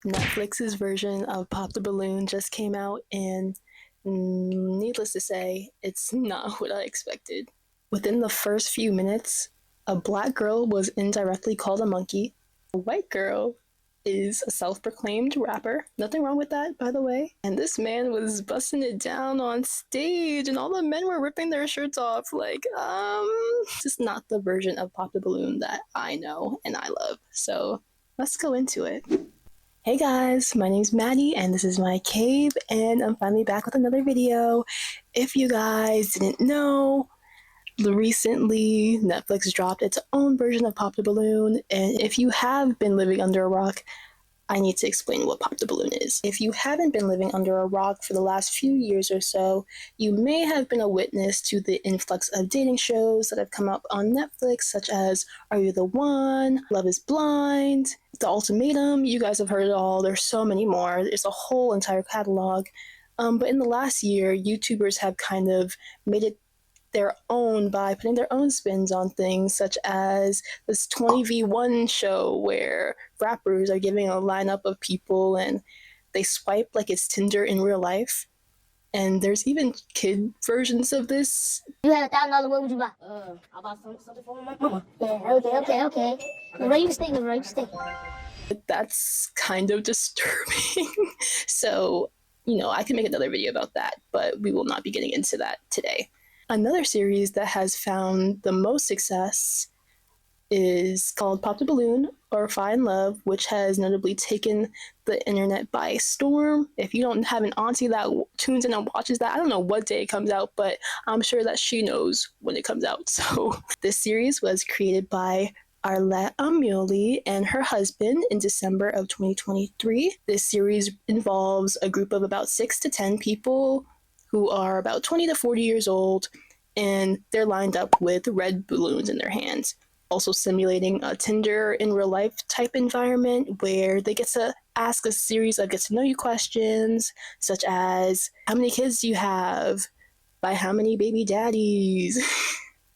Netflix's version of Pop the Balloon just came out, and needless to say, it's not what I expected. Within the first few minutes, a black girl was indirectly called a monkey. A white girl is a self-proclaimed rapper. Nothing wrong with that, by the way. And this man was busting it down on stage, and all the men were ripping their shirts off. This is not the version of Pop the Balloon that I know and I love. So let's go into it. Hey guys, my name's Maddie and this is my cave, and I'm finally back with another video. If you guys didn't know, recently Netflix dropped its own version of Pop the Balloon, and if you have been living under a rock, I need to explain what Pop the Balloon is. If you haven't been living under a rock for the last few years or so, you may have been a witness to the influx of dating shows that have come up on Netflix, such as Are You the One?, Love is Blind, The Ultimatum. You guys have heard it all. There's so many more. There's a whole entire catalog. But in the last year, YouTubers have kind of made it their own by putting their own spins on things, such as this 20v1 show where rappers are giving a lineup of people and they swipe like it's Tinder in real life. And there's even kid versions of this. You had $1,000, what would you buy? I'll buy something for my mama. Yeah, okay. Where you stay? That's kind of disturbing. So, I can make another video about that, but we will not be getting into that today. Another series that has found the most success is called Pop the Balloon or Find Love, which has notably taken the internet by storm. If you don't have an auntie that tunes in and watches that, I don't know what day it comes out, but I'm sure that she knows when it comes out. So this series was created by Arlette Amuli and her husband in December of 2023. This series involves a group of about 6 to 10 people who are about 20 to 40 years old, and they're lined up with red balloons in their hands, also simulating a Tinder in real life type environment where they get to ask a series of get to know you questions, such as how many kids do you have, by how many baby daddies.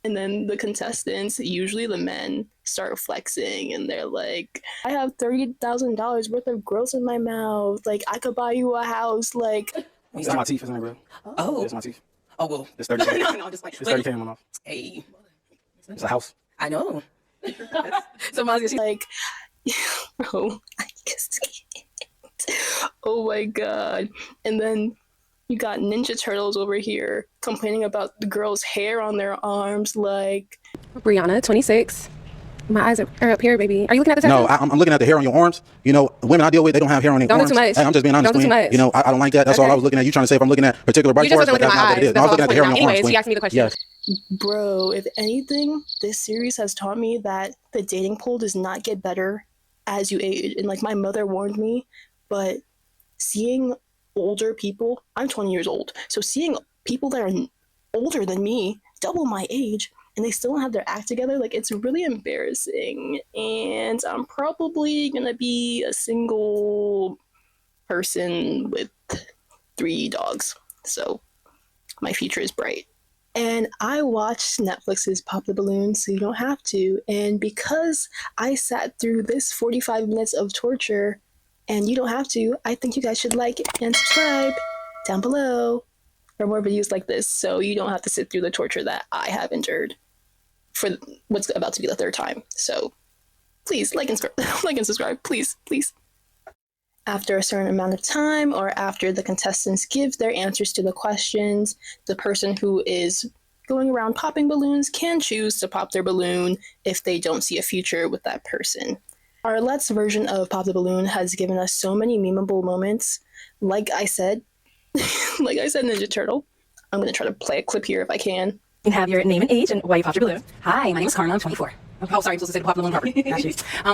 And then the contestants, usually the men, start flexing and they're like, I have $30,000 worth of gross in my mouth, like I could buy you a house, like. It's my teeth, isn't it, bro? Oh. It's my teeth. Oh, well. It's 30K. No, just like. It's 30K in my mouth. Hey. It's a house. I know. So Mozzie's like, bro, I just can't. Oh my god. And then you got Ninja Turtles over here complaining about the girl's hair on their arms, like. Brianna, 26. My eyes are up here, baby. Are you looking at the tattoo? No, I'm looking at the hair on your arms. You know, women I deal with, they don't have hair on their arms. Don't do too much. Hey, I'm just being honest, Don't do queen. too much. You know, I don't like that. That's all I was looking at. You trying to say if I'm looking at particular body You just parts, wasn't but looking that's at not my what it eyes. is. No, I was looking at the hair on your arms, Anyways, queen. he asked me the question. Yes. Bro, if anything, this series has taught me that the dating pool does not get better as you age. And like my mother warned me, but seeing older people, I'm 20 years old, so seeing people that are older than me, double my age, and they still don't have their act together, like it's really embarrassing. And I'm probably gonna be a single person with 3 dogs, so my future is bright. And I watched Netflix's Pop the Balloon, so you don't have to. And because I sat through this 45 minutes of torture, and you don't have to, I think you guys should like and subscribe down below for more videos like this, so you don't have to sit through the torture that I have endured for what's about to be the 3rd time. So please like and subscribe, please. After a certain amount of time, or after the contestants give their answers to the questions, the person who is going around popping balloons can choose to pop their balloon if they don't see a future with that person. Arlette's version of Pop the Balloon has given us so many memeable moments. Like I said, Ninja Turtle. I'm going to try to play a clip here if I can. You have your name and age and why you popped your balloon. Hi, my name is Karma. I'm 24. Oh, sorry, I'm supposed to say the pop balloon proper.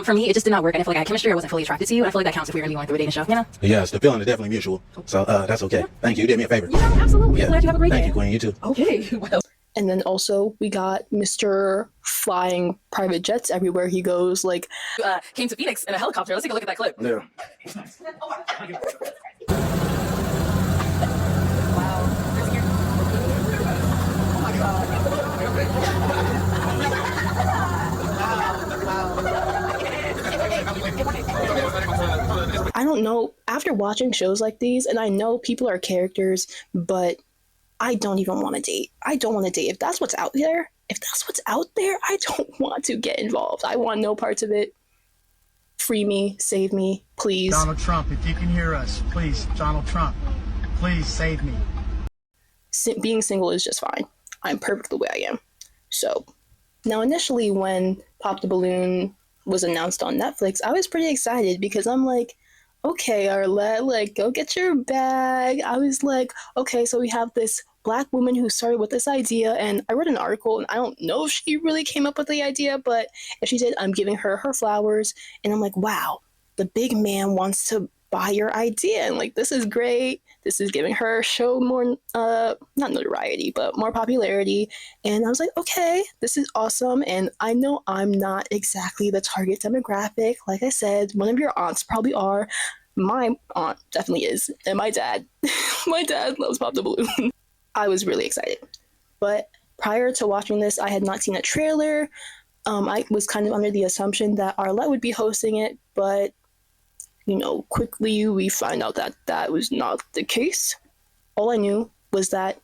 For me, it just did not work. I didn't feel like I had chemistry. I wasn't fully attracted to you. And I feel like that counts if we're going to be going through a dating show, you know? Yes, the feeling is definitely mutual. So that's okay. Thank you. You did me a favor. Yeah, absolutely. I'm glad you have a great day. Thank you, queen. You too. Okay, well. And then also we got Mr. flying private jets everywhere he goes, like. Came to Phoenix in a helicopter. Let's take a look at that clip. Yeah. I don't know, after watching shows like these, and I know people are characters, but I don't even want to date. I don't want to date. If that's what's out there, I don't want to get involved. I want no parts of it. Free me, save me, please. Donald Trump, if you can hear us, please, Donald Trump, please save me. Being single is just fine. I'm perfect the way I am. So, now initially when Pop the Balloon was announced on Netflix, I was pretty excited because I'm like, okay, Arlette, like, go get your bag. I was like, okay, so we have this Black woman who started with this idea, and I read an article, and I don't know if she really came up with the idea, but if she did, I'm giving her her flowers, and I'm like, wow, the big man wants to buy your idea, and like, this is great. This is giving her show more, not notoriety, but more popularity, and I was like, okay, this is awesome, and I know I'm not exactly the target demographic. Like I said, one of your aunts probably are. My aunt definitely is, and my dad, my dad loves Pop the Balloon. I was really excited, but prior to watching this, I had not seen a trailer. I was kind of under the assumption that Arlette would be hosting it, but quickly we find out that that was not the case. All I knew was that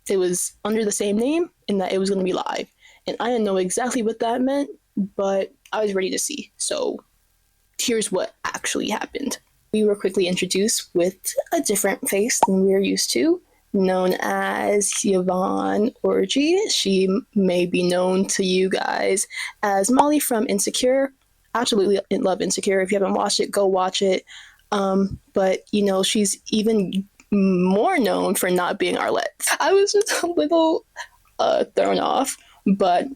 it was under the same name and that it was going to be live, and I didn't know exactly what that meant, but I was ready to see. So here's what actually happened. We were quickly introduced with a different face than we were used to, known as Yvonne Orji. She may be known to you guys as Molly from Insecure. Absolutely love Insecure. If you haven't watched it, go watch it. But she's even more known for not being Arlette. I was just a little thrown off, but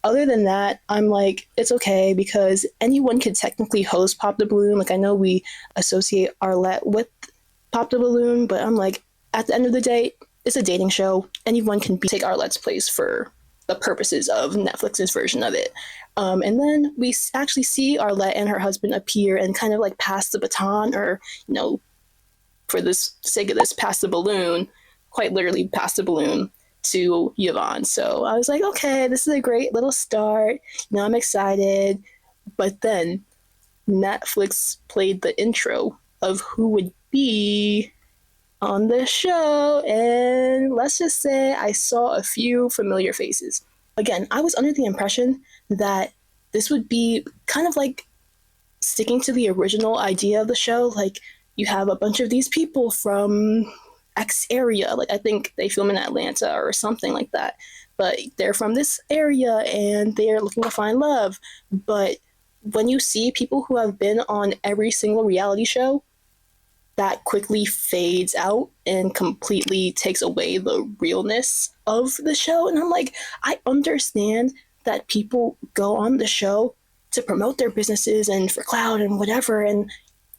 other than that, I'm like, it's okay because anyone could technically host Pop the Balloon. Like, I know we associate Arlette with Pop the Balloon, but I'm like, at the end of the day, it's a dating show. Anyone can take Arlette's place for the purposes of Netflix's version of it. And then we actually see Arlette and her husband appear and kind of like pass the baton, or, for the sake of this, pass the balloon, quite literally pass the balloon to Yvonne. So I was like, okay, this is a great little start. I'm excited. But then Netflix played the intro of who would be on the show, and let's just say I saw a few familiar faces. Again, I was under the impression that this would be kind of like sticking to the original idea of the show. Like, you have a bunch of these people from X area, like I think they film in Atlanta or something like that, but they're from this area and they're looking to find love. But when you see people who have been on every single reality show, that quickly fades out and completely takes away the realness of the show. And I'm like, I understand that people go on the show to promote their businesses and for clout and whatever, and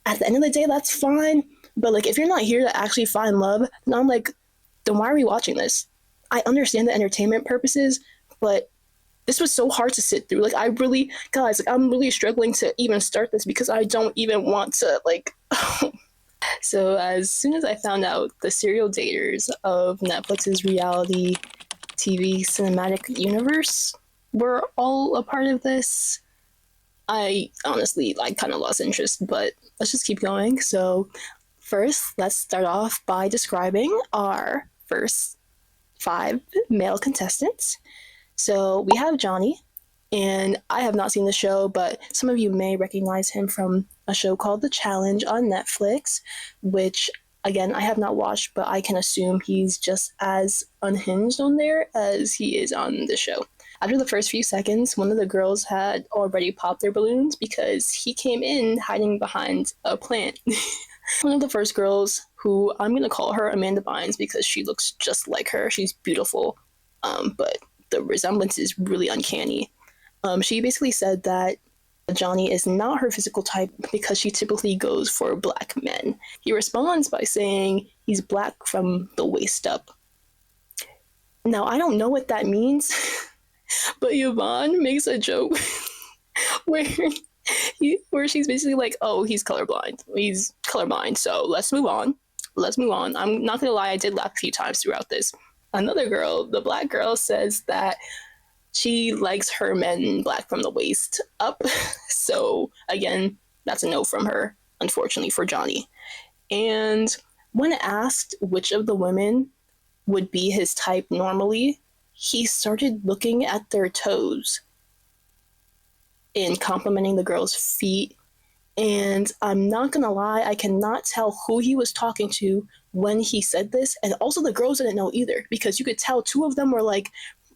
at the end of the day, that's fine. But like, if you're not here to actually find love, then I'm like, then why are we watching this? I understand the entertainment purposes, but this was so hard to sit through. Like, I'm really struggling to even start this because I don't even want to, like. So as soon as I found out the serial daters of Netflix's reality TV cinematic universe were all a part of this, I honestly kind of lost interest, but let's just keep going. So first, let's start off by describing our first 5 male contestants. So we have Johnny, and I have not seen the show, but some of you may recognize him from a show called The Challenge on Netflix, which, again, I have not watched, but I can assume he's just as unhinged on there as he is on the show. After the first few seconds, one of the girls had already popped their balloons because he came in hiding behind a plant. One of the first girls, who I'm going to call her Amanda Bynes because she looks just like her. She's beautiful, but the resemblance is really uncanny. She basically said that Johnny is not her physical type because she typically goes for Black men. He responds by saying he's Black from the waist up. Now, I don't know what that means, but Yvonne makes a joke where she's basically like, oh, he's colorblind. He's colorblind, so let's move on. I'm not gonna lie, I did laugh a few times throughout this. Another girl, the Black girl, says that she likes her men Black from the waist up. So again, that's a no from her. unfortunately for Johnny. And when asked which of the women would be his type normally, he started looking at their toes and complimenting the girl's feet. And I'm not gonna lie, I cannot tell who he was talking to when he said this. And also, the girls didn't know either, because you could tell two of them were like,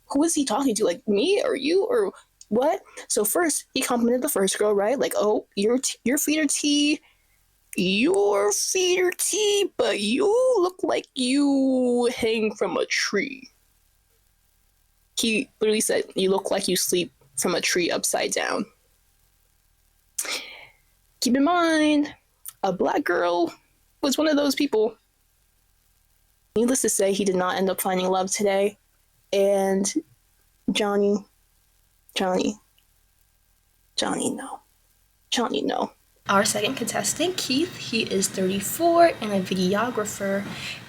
who is he talking to? Like, me or you or what? So first, he complimented the first girl, right? Like, oh, your feet are tea, your feet are tea, but you look like you hang from a tree. He literally said, you look like you sleep from a tree upside down. Keep in mind, a black girl was one of those people. Needless to say, he did not end up finding love today. And Johnny, no. Johnny, no. Our second contestant, Keith, he is 34 and a videographer.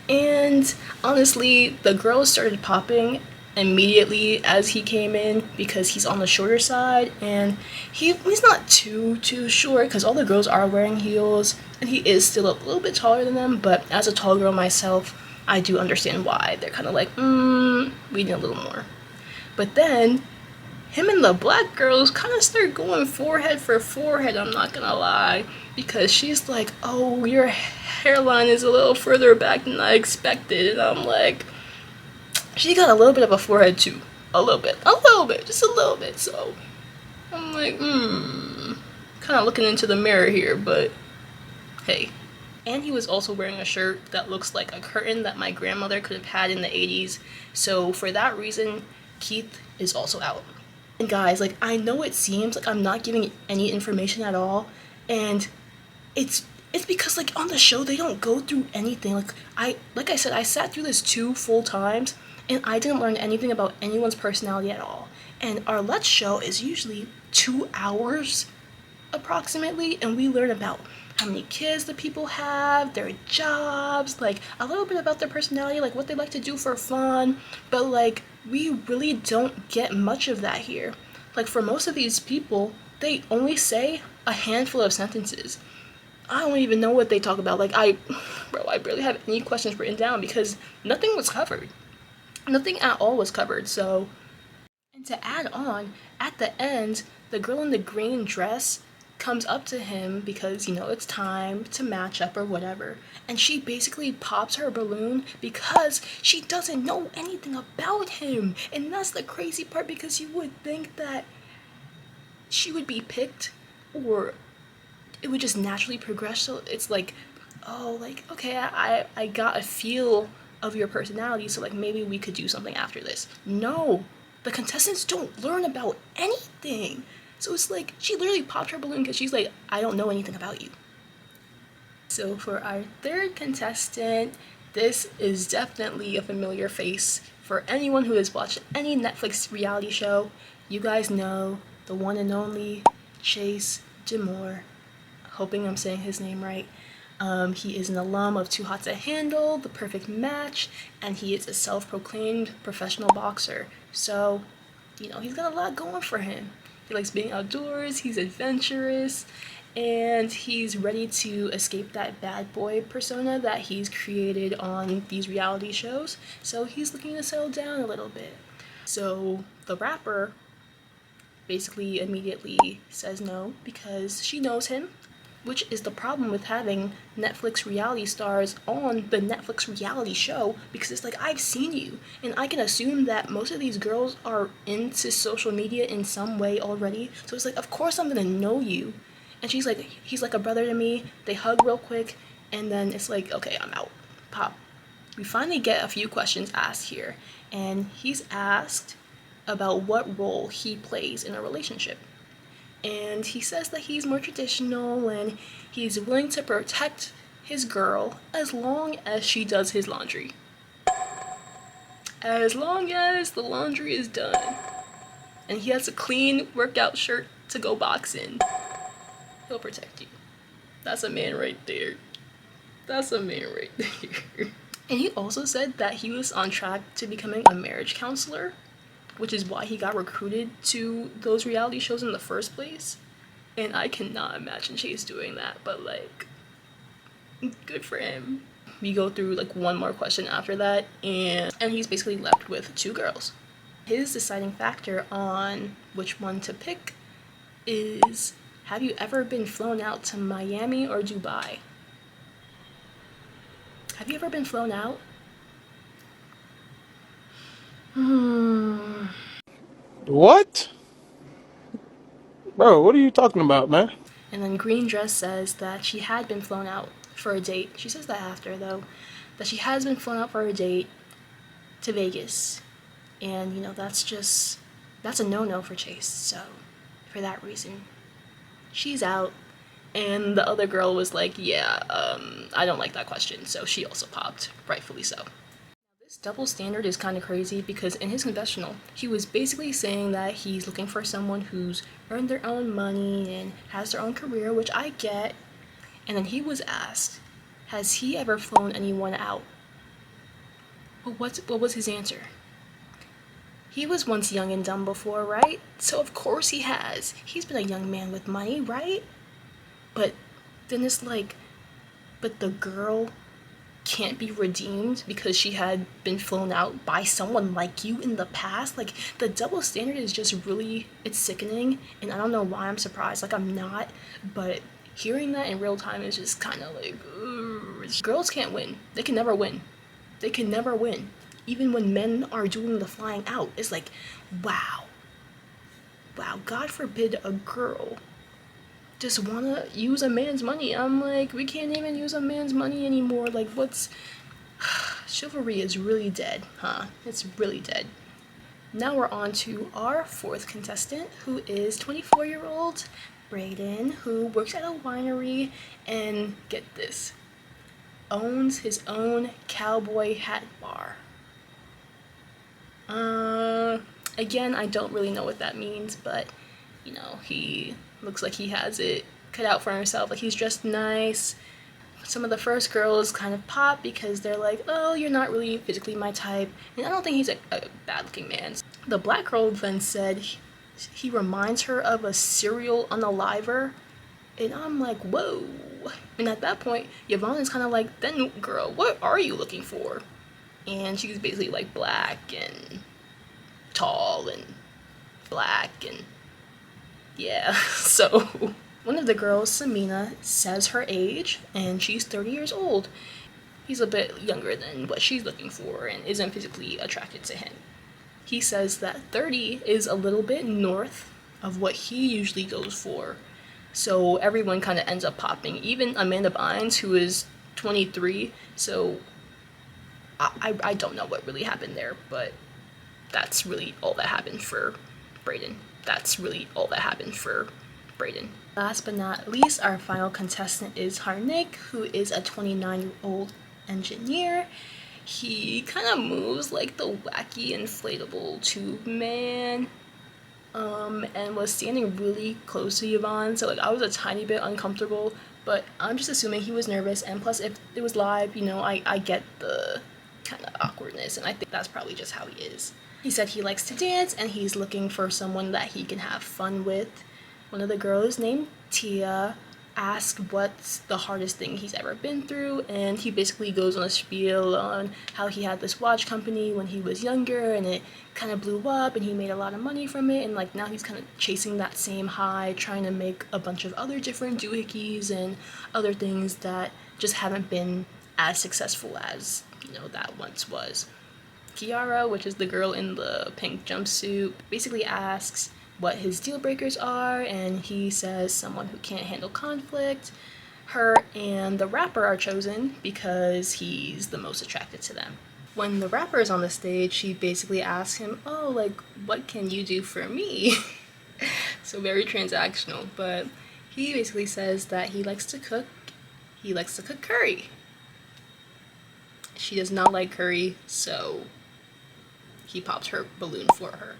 And honestly, the girls started popping immediately as he came in because he's on the shorter side, and he's not too short because all the girls are wearing heels, and he is still a little bit taller than them. But as a tall girl myself, I do understand why they're kind of like, we need a little more. But then him and the black girls kind of start going forehead for forehead, I'm not gonna lie, because she's like, oh, your hairline is a little further back than I expected. And I'm like, she got a little bit of a forehead too. A little bit, just a little bit. So I'm like, kind of looking into the mirror here, but hey. And he was also wearing a shirt that looks like a curtain that my grandmother could have had in the 80s. So for that reason, Keith is also out. And guys, like, I know it seems like I'm not giving any information at all, and it's because, like, on the show they don't go through anything. Like I said, I sat through this 2 full times, and I didn't learn anything about anyone's personality at all. And Arlette's show is usually 2 hours approximately, and we learn about how many kids the people have, their jobs, like a little bit about their personality, like what they like to do for fun. But like, we really don't get much of that here. Like, for most of these people, they only say a handful of sentences. I don't even know what they talk about. Like, I barely have any questions written down because nothing was covered. Nothing at all was covered. So, and to add on, at the end, the girl in the green dress comes up to him because, you know, it's time to match up or whatever, and she basically pops her balloon because she doesn't know anything about him. And that's the crazy part, because you would think that she would be picked or it would just naturally progress. So it's like, oh, like, okay, I got a feel of your personality, so like maybe we could do something after this. No, the contestants don't learn about anything. So it's like, she literally popped her balloon because she's like, I don't know anything about you. So for our third contestant, this is definitely a familiar face for anyone who has watched any Netflix reality show. You guys know the one and only Chase Demore. Hoping I'm saying his name right. He is an alum of Too Hot to Handle, The Perfect Match, and he is a self-proclaimed professional boxer. So, you know, he's got a lot going for him. He likes being outdoors, he's adventurous, and he's ready to escape that bad boy persona that he's created on these reality shows. So he's looking to settle down a little bit. So the rapper basically immediately says no because she knows him, which is the problem with having Netflix reality stars on the Netflix reality show, because it's like, I've seen you, and I can assume that most of these girls are into social media in some way already, so it's like, of course I'm gonna know you. And she's like, he's like a brother to me. They hug real quick, and then it's like, okay, I'm out. Pop. We finally get a few questions asked here, and he's asked about what role he plays in a relationship. And he says that he's more traditional and he's willing to protect his girl as long as she does his laundry. As long as the laundry is done and he has a clean workout shirt to go box in, he'll protect you. That's a man right there. That's a man right there. And he also said that he was on track to becoming a marriage counselor, which is why he got recruited to those reality shows in the first place. And I cannot imagine Chase doing that, but like, good for him. We go through like one more question after that, and he's basically left with 2 girls. His deciding factor on which one to pick is, have you ever been flown out to Miami or Dubai? Have you ever been flown out? What? Bro, what are you talking about, man? And then Green Dress says that she had been flown out for a date. She says that after, though, that she has been flown out for a date to Vegas. And, you know, that's a no-no for Chase. So, for that reason, she's out. And the other girl was like, yeah, I don't like that question. So she also popped, rightfully so. This double standard is kind of crazy because in his confessional, he was basically saying that he's looking for someone who's earned their own money and has their own career, which I get. And then he was asked, has he ever flown anyone out? But what was his answer? He was once young and dumb before, right? So of course he has. He's been a young man with money, right? But then it's like, but the girl can't be redeemed because she had been flown out by someone like you in the past. Like, the double standard is just really, it's sickening, and I don't know why I'm surprised. Like, I'm not, but hearing that in real time is just kind of like, ugh. Girls can't win. They can never win. They can never win. Even when men are doing the flying out, it's like, wow, God forbid a girl just wanna use a man's money. I'm like, we can't even use a man's money anymore. Like, what's chivalry is really dead, huh? It's really dead. Now we're on to our 4th contestant, who is 24-year-old Brayden, who works at a winery and, get this, owns his own cowboy hat bar. Again, I don't really know what that means, but you know, he looks like he has it cut out for himself. Like, he's dressed nice. Some of the first girls kind of pop because they're like, oh, you're not really physically my type. And I don't think he's a bad-looking man. The black girl then said he reminds her of a serial unaliver. And I'm like, whoa. And at that point, Yvonne is kind of like, then girl, what are you looking for? And she's basically like black and tall and black and yeah. So one of the girls, Samina, says her age, and she's 30 years old. He's a bit younger than what she's looking for and isn't physically attracted to him. He says that 30 is a little bit north of what he usually goes for. So everyone kind of ends up popping. Even Amanda Bynes, who is 23. So I don't know what really happened there, but that's really all that happened for Brayden. Last but not least, our final contestant is Harnik, who is a 29-year-old engineer. He kind of moves like the wacky inflatable tube man, and was standing really close to Yvonne, so like I was a tiny bit uncomfortable, but I'm just assuming he was nervous, and plus if it was live, you know, I get the kind of awkwardness, and I think that's probably just how he is. He said he likes to dance, and he's looking for someone that he can have fun with. One of the girls named Tia asked what's the hardest thing he's ever been through, and he basically goes on a spiel on how he had this watch company when he was younger, and it kind of blew up, and he made a lot of money from it, and like now he's kind of chasing that same high, trying to make a bunch of other different doohickeys and other things that just haven't been as successful as, you know, that once was. Kiara, which is the girl in the pink jumpsuit, basically asks what his deal breakers are, and he says someone who can't handle conflict. Her and the rapper are chosen because he's the most attracted to them. When the rapper is on the stage, she basically asks him, oh, like, what can you do for me? So very transactional, but he basically says that he likes to cook curry. She does not like curry, so he popped her balloon for her.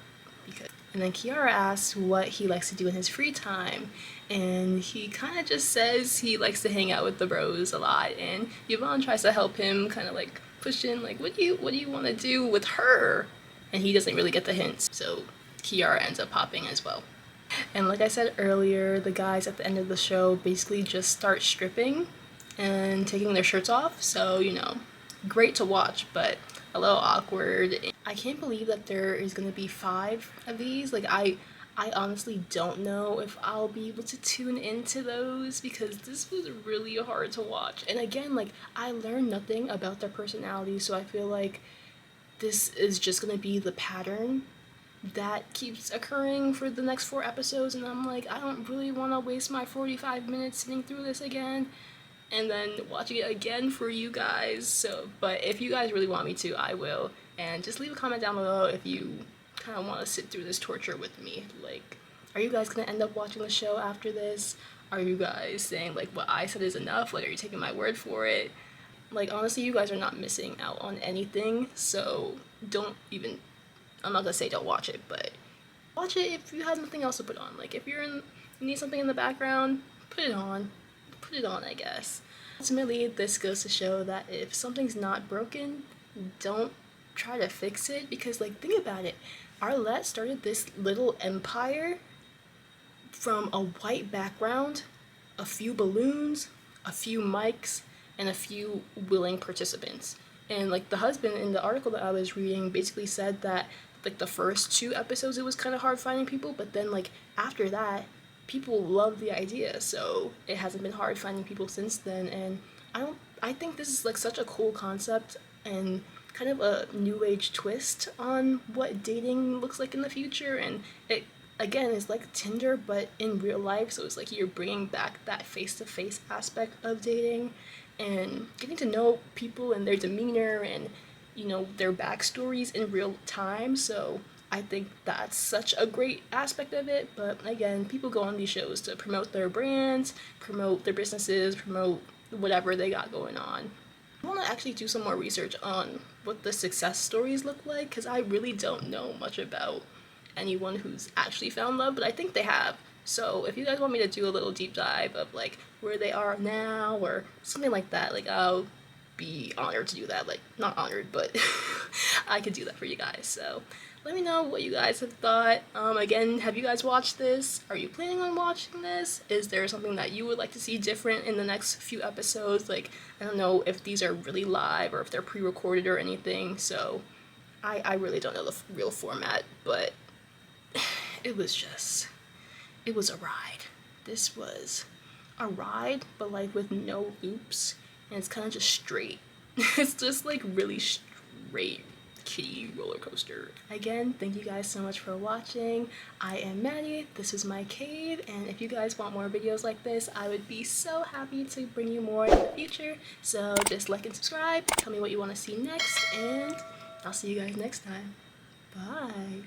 And then Kiara asks what he likes to do in his free time, and he kind of just says he likes to hang out with the bros a lot, and Yvonne tries to help him kind of like push in, like, what do you want to do with her? And he doesn't really get the hints, so Kiara ends up popping as well. And like I said earlier, the guys at the end of the show basically just start stripping and taking their shirts off. So, you know, great to watch, but a little awkward. I can't believe that there is going to be 5 of these. Like, I honestly don't know if I'll be able to tune into those because this was really hard to watch. And again, like, I learned nothing about their personalities, so I feel like this is just gonna be the pattern that keeps occurring for the next 4 episodes, and I'm like, I don't really want to waste my 45 minutes sitting through this again and then watching it again for you guys. So, but if you guys really want me to, I will. And just leave a comment down below if you kind of want to sit through this torture with me. Like, are you guys gonna end up watching the show after this? Are you guys saying like what I said is enough? Like, are you taking my word for it? Like, honestly, you guys are not missing out on anything, so don't even, I'm not gonna say don't watch it, but watch it if you have nothing else to put on. Like, if you need something in the background, put it on, I guess. Ultimately, this goes to show that if something's not broken, don't try to fix it, because like, think about it, Arlette started this little empire from a white background, a few balloons, a few mics, and a few willing participants. And like, the husband in the article that I was reading basically said that like the first 2 episodes it was kind of hard finding people, but then like after that people loved the idea, so it hasn't been hard finding people since then. And I think this is like such a cool concept and kind of a new age twist on what dating looks like in the future. And it again is like Tinder but in real life, so it's like you're bringing back that face-to-face aspect of dating and getting to know people and their demeanor and, you know, their backstories in real time. So I think that's such a great aspect of it. But again, people go on these shows to promote their brands, promote their businesses, promote whatever they got going on. I want to actually do some more research on what the success stories look like, because I really don't know much about anyone who's actually found love, but I think they have. So if you guys want me to do a little deep dive of like where they are now or something like that, like, I'll be honored to do that. Like, not honored, but I could do that for you guys. So let me know what you guys have thought. Again, have you guys watched this? Are you planning on watching this? Is there something that you would like to see different in the next few episodes? Like, I don't know if these are really live or if they're pre-recorded or anything, so I really don't know the real format, but it was a ride. This was a ride, but like with no loops, and it's kind of just straight. It's just like really straight kiddie roller coaster. Again, thank you guys so much for watching. I am Maddie, this was my cave, and if you guys want more videos like this, I would be so happy to bring you more in the future. So just like and subscribe, tell me what you want to see next, and I'll see you guys next time. Bye.